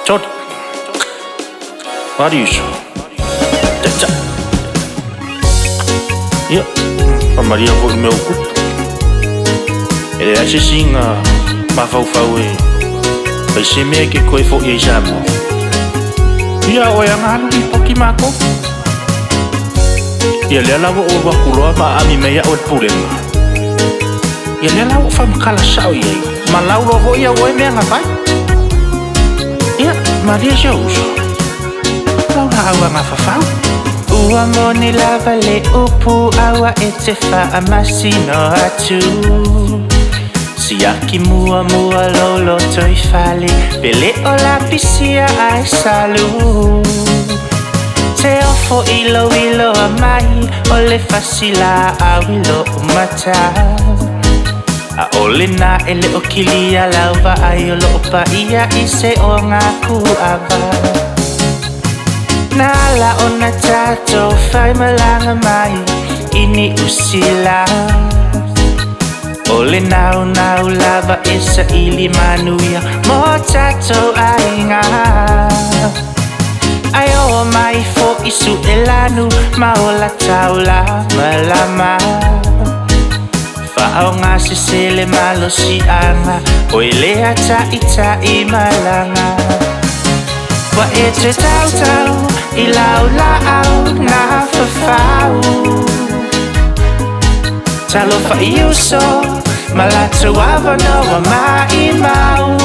Tot. Vad är det så? Detta. Ja. Och Maria får med okut. Är det alltså singa mafau e. Vai se me ke koe fo i jamo. Ia o yang anu i poki mako. Ia lela wo o wakuloa ma ami mea o pulema. Ia lela wo fam kala sao ye. Ma laulo ho ia wo me nga pai. Ia Maria Jous. Laura awa nga fafau. Ua moni lava le upu awa e te wha masino atu. Siaki mua mua lolo toi fale. Pele o la pisia ai salu. Te ofo ilo ilo a mai. O le fasila a wilo umata. A ole na ele o kilia lauva ai o lo pa ia i se o ngaku ava. Nala ona tato fai malanga mai ini usila. Ole nau nau lava esa ili manuia mo tato ainga. Ayo mai fo isu elanu maola taula malama. Fao nga sisele malo si anga oile ata ita i malanga. Wa e te tau tau i lau lau na fafau. Talo fa iuso malatu avano wa mai mau.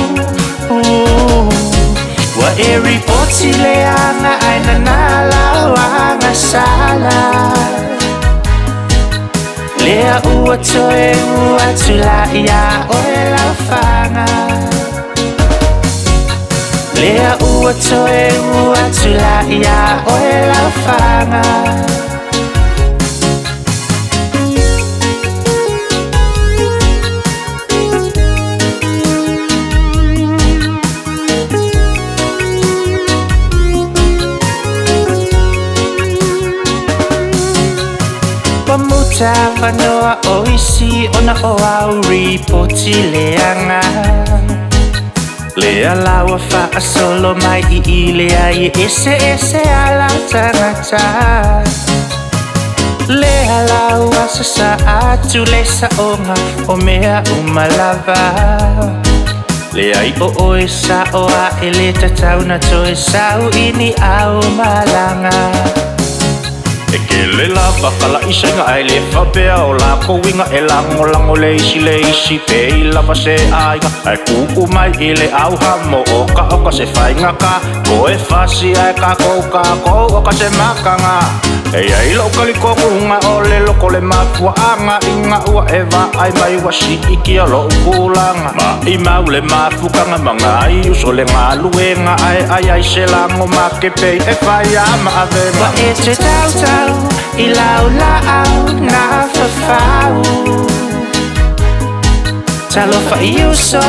Wa e ripoti le anga aina na lau anga sala. Lea ua toe ua tula ia oe lau whanga. Lea ua toe ua tula ia oe lau whanga. Pamuta wanoa o isi ona o au ripoti leanga. Lea lawa wha solo mai i lea i ese ala tangata. Lea lawa sa atu le sa onga o mea umalava. Lea i o oe sa o a ele tatau na toe sau ini au malanga. E ke le lava kala isenga ai le whapea o la kouinga e lango le isi pe i lava se aiga. Ai kuku mai i le auha mo oka se whainga ka. Ko e whasi ai ka kou oka se makanga. E ai lo kaliko unga o le loko le mafua anga. Inga ua e wa ai mai wasi iki a lo ukulanga. Ma i mau le mafukanga mga ai uso le ngā luenga. Ai se lango ma ke pei e whai ama avenga. Wa e te tau tau i lau lau na fafau. Talo fa iuso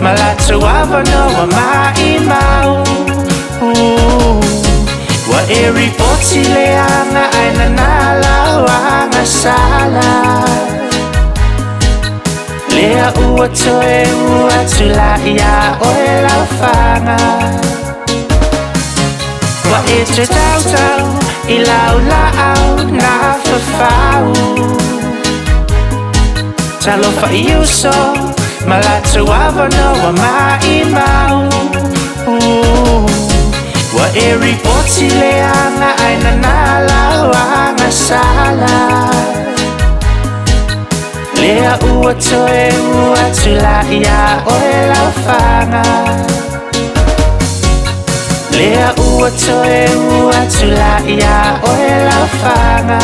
malatu avano wa mai mau. Wa e ripoti le anga aina na lau anga sala. Lea ua toe ua tula ia oe lau whanga. Wa e te tau tau i lau lau na fafau. Talo fa iuso malatu avano wa mai mau. Wa e ripoti le anga aina na lau anga sala. Lea ua toe ua tula ia oe lau whanga. Lea ua toe ua tula ia oe lau whanga.